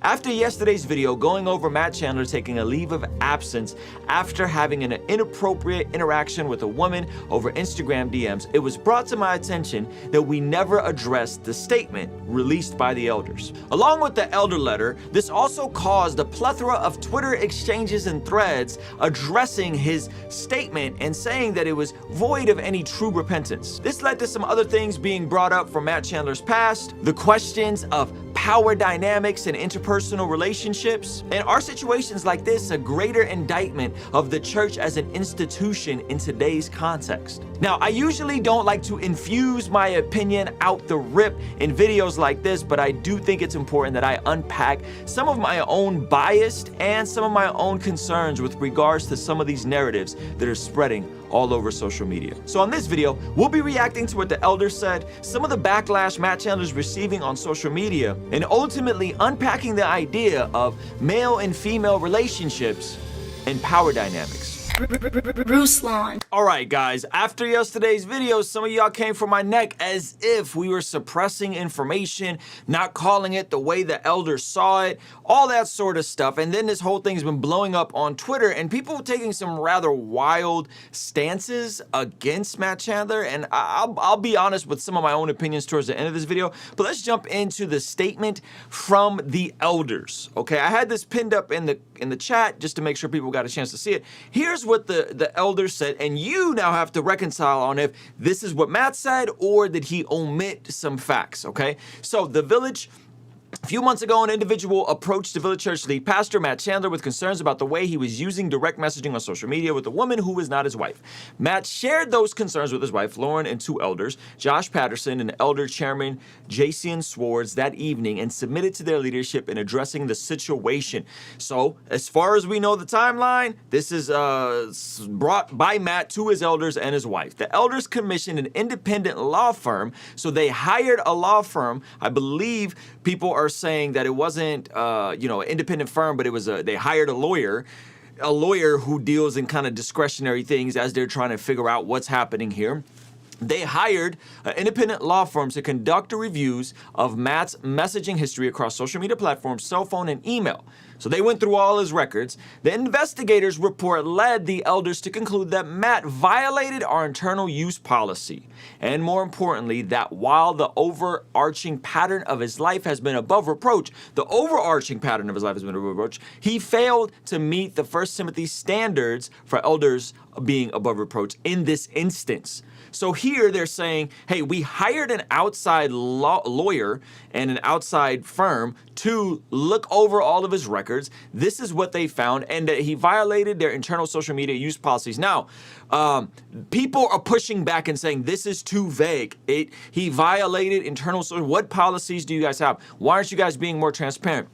After yesterday's video going over Matt Chandler taking a leave of absence after having an inappropriate interaction with a woman over Instagram DMs, it was brought to my attention that we never addressed the statement released by the elders. Along with the elder letter, this also caused a plethora of Twitter exchanges and threads addressing his statement and saying that it was void of any true repentance. This led to some other things being brought up from Matt Chandler's past, the questions of power dynamics and interpersonal relationships, and are situations like this a greater indictment of the church as an institution in today's context? Now, I usually don't like to infuse my opinion out the rip in videos like this, but I do think it's important that I unpack some of my own bias and some of my own concerns with regards to some of these narratives that are spreading all over social media. So on this video, we'll be reacting to what the elders said, some of the backlash Matt Chandler's receiving on social media, and ultimately unpacking the idea of male and female relationships and power dynamics. Ruslan. Alright guys, after yesterday's video, some of y'all came for my neck as if we were suppressing information, not calling it the way the elders saw it, all that sort of stuff. And then this whole thing's been blowing up on Twitter and people taking some rather wild stances against Matt Chandler. And I'll be honest with some of my own opinions towards the end of this video, but let's jump into the statement from the elders. Okay, I had this pinned up in the chat just to make sure people got a chance to see it. Here's what the elders said, and you now have to reconcile on if this is what Matt said or did he omit some facts, okay? So the Village. A few months ago, an individual approached the Village Church lead pastor, Matt Chandler, with concerns about the way he was using direct messaging on social media with a woman who was not his wife. Matt shared those concerns with his wife, Lauren, and two elders, Josh Patterson and Elder Chairman Jason Swartz, that evening and submitted to their leadership in addressing the situation. So, as far as we know the timeline, this is brought by Matt to his elders and his wife. The elders commissioned an independent law firm, so they hired a law firm. I believe people are saying that it wasn't, an independent firm, but it was they hired a lawyer who deals in kind of discretionary things as they're trying to figure out what's happening here. They hired an independent law firm to conduct reviews of Matt's messaging history across social media platforms, cell phone, and email. So they went through all his records. The investigators' report led the elders to conclude that Matt violated our internal use policy. And more importantly, that while the overarching pattern of his life has been above reproach, he failed to meet the 1 Timothy standards for elders being above reproach in this instance. So here they're saying, hey, we hired an outside lawyer and an outside firm to look over all of his records. This is what they found, and that he violated their internal social media use policies. Now, people are pushing back and saying this is too vague. He violated internal social. What policies do you guys have? Why aren't you guys being more transparent?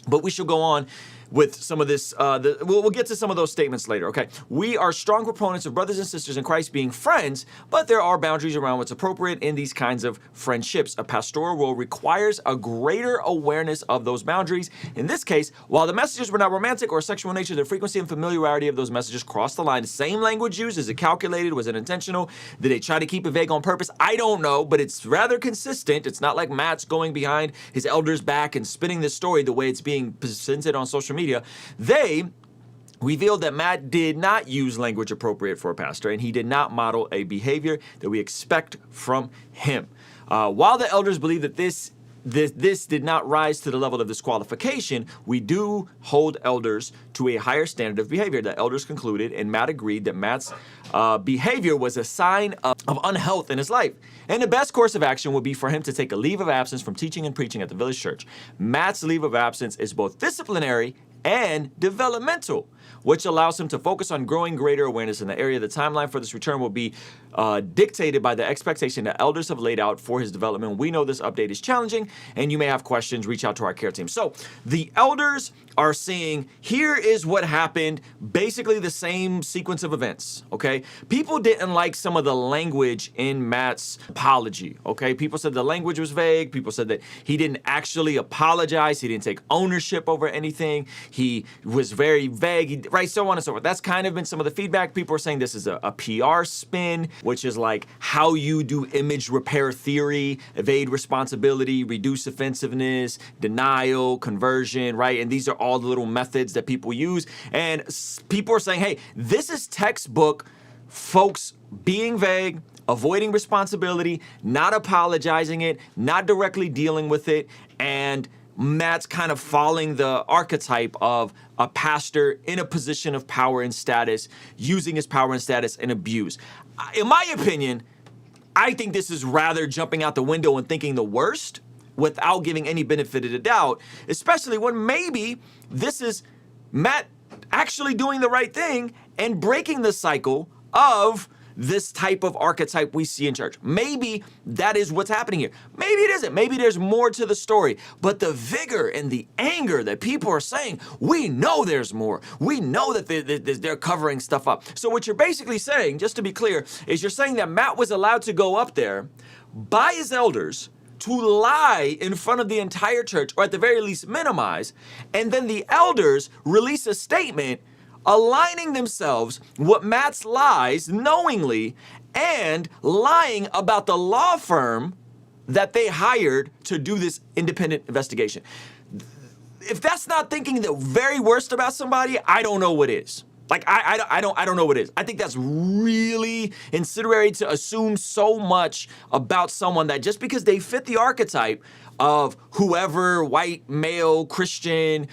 But we should go on with some of this, we'll get to some of those statements later, okay? We are strong proponents of brothers and sisters in Christ being friends, but there are boundaries around what's appropriate in these kinds of friendships. A pastoral role requires a greater awareness of those boundaries. In this case, while the messages were not romantic or sexual in nature, the frequency and familiarity of those messages crossed the line. The same language used, is it calculated? Was it intentional? Did they try to keep it vague on purpose? I don't know, but it's rather consistent. It's not like Matt's going behind his elders' back and spinning this story the way it's being presented on social media. They revealed that Matt did not use language appropriate for a pastor, and he did not model a behavior that we expect from him. While the elders believe that this did not rise to the level of disqualification, we do hold elders to a higher standard of behavior. The elders concluded, and Matt agreed, that Matt's behavior was a sign of unhealth in his life. And the best course of action would be for him to take a leave of absence from teaching and preaching at the Village Church. Matt's leave of absence is both disciplinary and developmental, which allows him to focus on growing greater awareness in the area. The timeline for this return will be dictated by the expectation that elders have laid out for his development. We know this update is challenging, and you may have questions. Reach out to our care team. So the elders are saying, here is what happened, basically the same sequence of events, okay? People didn't like some of the language in Matt's apology, okay? People said the language was vague. People said that he didn't actually apologize. He didn't take ownership over anything. He was very vague. He right, so on and so forth. That's kind of been some of the feedback. People are saying this is a PR spin, which is like how you do image repair theory, evade responsibility, reduce offensiveness, denial, conversion, right? And these are all the little methods that people use. And people are saying, hey, this is textbook folks being vague, avoiding responsibility, not apologizing it, not directly dealing with it, and Matt's kind of following the archetype of a pastor in a position of power and status, using his power and status in abuse. In my opinion, I think this is rather jumping out the window and thinking the worst without giving any benefit of the doubt, especially when maybe this is Matt actually doing the right thing and breaking the cycle of this type of archetype we see in church. Maybe that is what's happening here. Maybe it isn't. Maybe there's more to the story. But the vigor and the anger that people are saying, we know there's more. We know that they're covering stuff up. So what you're basically saying, just to be clear, is you're saying that Matt was allowed to go up there by his elders to lie in front of the entire church, or at the very least minimize, and then the elders release a statement aligning themselves with Matt's lies knowingly and lying about the law firm that they hired to do this independent investigation. If that's not thinking the very worst about somebody, I don't know what is. Like, I don't know what it is. I think that's really incendiary to assume so much about someone that just because they fit the archetype of whoever, white, male, Christian,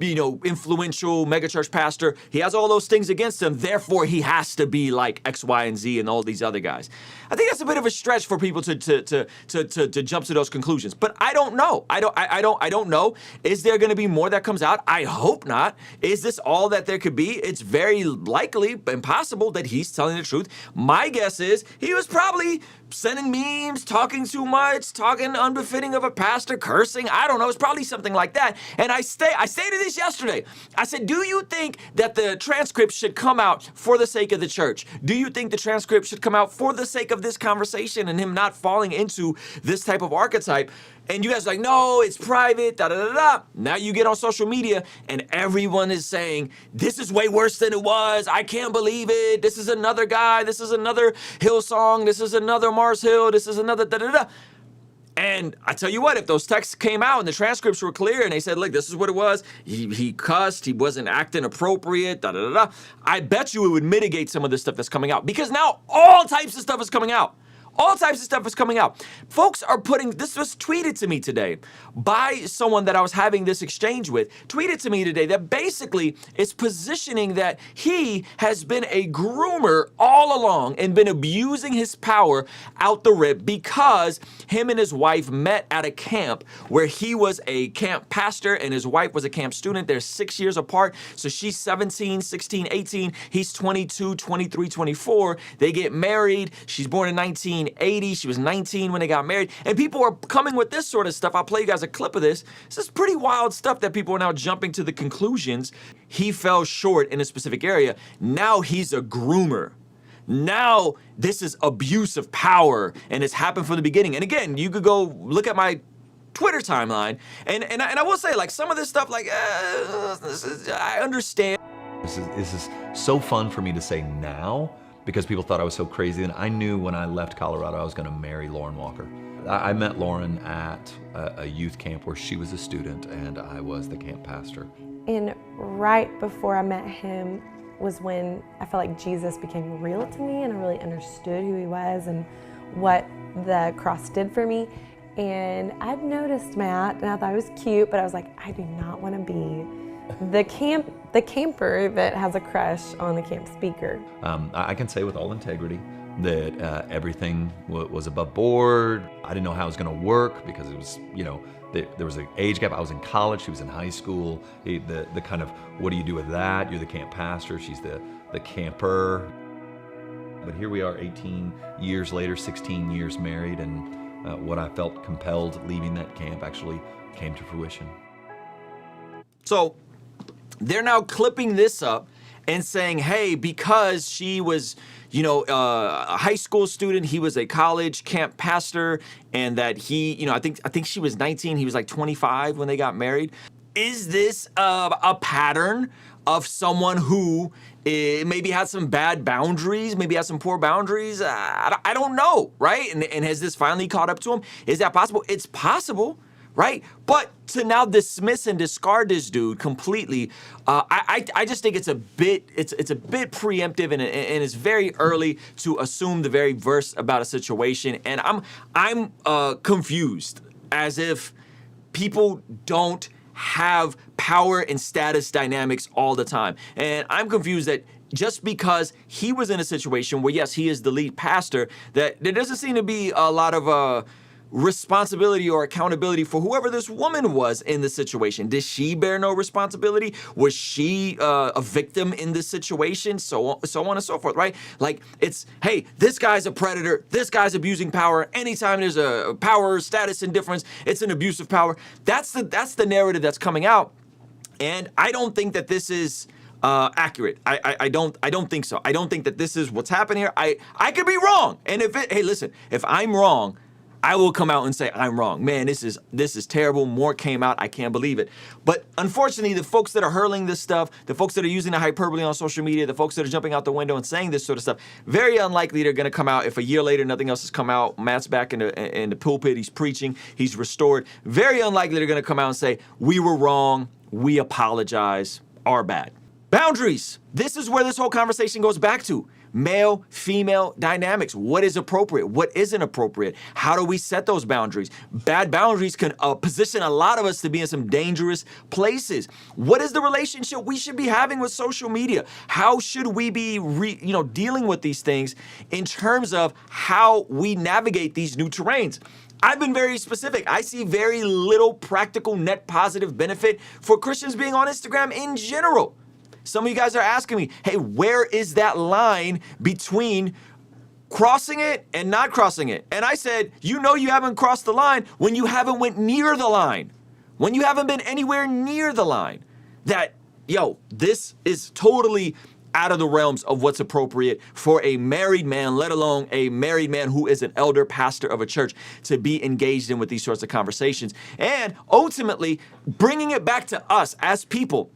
influential megachurch pastor, he has all those things against him, therefore he has to be like X, Y, and Z and all these other guys. I think that's a bit of a stretch for people to jump to those conclusions. But I don't know. I don't know. Is there going to be more that comes out? I hope not. Is this all that there could be? It's very likely and possible that he's telling the truth. My guess is he was probably sending memes, talking too much, talking unbefitting of a pastor, cursing. I don't know. It's probably something like that. And I stated this yesterday. I said, do you think that the transcript should come out for the sake of the church? Do you think the transcript should come out for the sake of this conversation and him not falling into this type of archetype? And you guys are like, no, it's private, da da da da. Now you get on social media and everyone is saying, this is way worse than it was. I can't believe it. This is another guy. This is another Hillsong. This is another Mars Hill. This is another da da da. And I tell you what, if those texts came out and the transcripts were clear and they said, look, this is what it was, he cussed, he wasn't acting appropriate, da da da da, I bet you it would mitigate some of this stuff that's coming out, because now all types of stuff is coming out. All types of stuff is coming out. Folks are this was tweeted to me today by someone that I was having this exchange with, tweeted to me today that basically is positioning that he has been a groomer all along and been abusing his power out the rip because him and his wife met at a camp where he was a camp pastor and his wife was a camp student. They're 6 years apart. So she's 17, 16, 18. He's 22, 23, 24. They get married. She's born in 1980. She was 19 when they got married. And people are coming with this sort of stuff. I'll play you guys a clip of this. This is pretty wild stuff that people are now jumping to the conclusions. He fell short in a specific area. Now he's a groomer. Now this is abuse of power, and it's happened from the beginning. And again, you could go look at my Twitter timeline, and I will say, like, some of this stuff, like, I understand. This is so fun for me to say now, because people thought I was so crazy, and I knew when I left Colorado I was going to marry Lauren Walker. I met Lauren at a youth camp where she was a student and I was the camp pastor. And right before I met him was when I felt like Jesus became real to me, and I really understood who he was and what the cross did for me. And I'd noticed Matt, and I thought he was cute, but I was like, I do not want to be the camper that has a crush on the camp speaker. I can say with all integrity that everything was above board. I didn't know how it was going to work because it was, there was an age gap. I was in college, she was in high school. The kind of, what do you do with that? You're the camp pastor, she's the camper. But here we are 18 years later, 16 years married, and what I felt compelled leaving that camp actually came to fruition. So they're now clipping this up and saying, hey, because she was, a high school student, he was a college camp pastor, and that he, I think she was 19, he was like 25 when they got married. is this a pattern of someone who maybe had some bad boundaries, maybe had some poor boundaries? I don't know, right? And has this finally caught up to him? Is that possible? It's possible, right? But to now dismiss and discard this dude completely, I just think it's a bit preemptive, and it's very early to assume the very worst about a situation. And I'm confused, as if people don't have power and status dynamics all the time. And I'm confused that just because he was in a situation where, yes, he is the lead pastor, that there doesn't seem to be a lot of responsibility or accountability for whoever this woman was in the situation. Did she bear no responsibility? Was she a victim in this situation? So on and so forth, right? Like, it's, hey, this guy's a predator, this guy's abusing power. Anytime there's a power status indifference, it's an abuse of power. That's the narrative that's coming out. And I don't think that this is accurate. I don't think so. I don't think that this is what's happening here. I could be wrong. And hey, listen, if I'm wrong, I will come out and say I'm wrong. Man, this is terrible. More came out. I can't believe it. But unfortunately, the folks that are hurling this stuff, the folks that are using the hyperbole on social media, the folks that are jumping out the window and saying this sort of stuff, very unlikely they're going to come out if a year later nothing else has come out. Matt's back in the pulpit. He's preaching. He's restored. Very unlikely they're going to come out and say, we were wrong. We apologize. Our bad. Boundaries. This is where this whole conversation goes back to. Male, female dynamics. What is appropriate? What isn't appropriate? How do we set those boundaries? Bad boundaries can position a lot of us to be in some dangerous places. What is the relationship we should be having with social media? How should we be dealing with these things in terms of how we navigate these new terrains? I've been very specific. I see very little practical net positive benefit for Christians being on Instagram in general. Some of you guys are asking me, hey, where is that line between crossing it and not crossing it? And I said, you haven't crossed the line when you haven't went near the line. When you haven't been anywhere near the line. That, this is totally out of the realms of what's appropriate for a married man, let alone a married man who is an elder pastor of a church, to be engaged in with these sorts of conversations. And ultimately, bringing it back to us as people.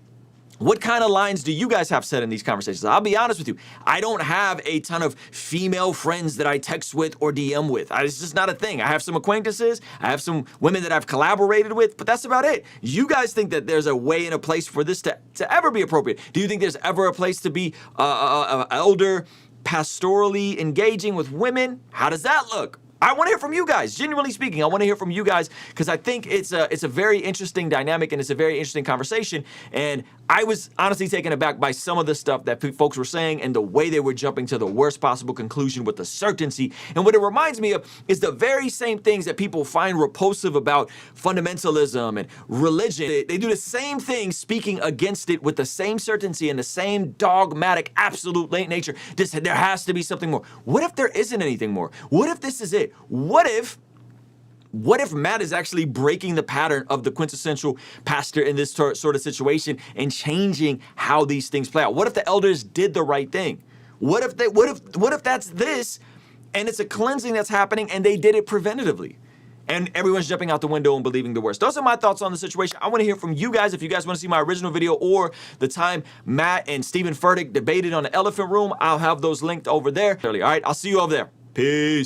What kind of lines do you guys have set in these conversations? I'll be honest with you. I don't have a ton of female friends that I text with or DM with. It's just not a thing. I have some acquaintances. I have some women that I've collaborated with, but that's about it. You guys think that there's a way and a place for this to ever be appropriate? Do you think there's ever a place to be elder pastorally engaging with women? How does that look? I want to hear from you guys. Genuinely speaking, I want to hear from you guys because I think it's a very interesting dynamic and it's a very interesting conversation. And I was honestly taken aback by some of the stuff that folks were saying and the way they were jumping to the worst possible conclusion with the certainty. And what it reminds me of is the very same things that people find repulsive about fundamentalism and religion. They do the same thing, speaking against it with the same certainty and the same dogmatic, absolute nature. There has to be something more. What if there isn't anything more? What if this is it? What if Matt is actually breaking the pattern of the quintessential pastor in this sort of situation and changing how these things play out? What if the elders did the right thing? What if that's this and it's a cleansing that's happening and they did it preventatively? And everyone's jumping out the window and believing the worst. Those are my thoughts on the situation. I want to hear from you guys. If you guys want to see my original video or the time Matt and Stephen Furtick debated on the elephant room, I'll have those linked over there. All right, I'll see you over there. Peace.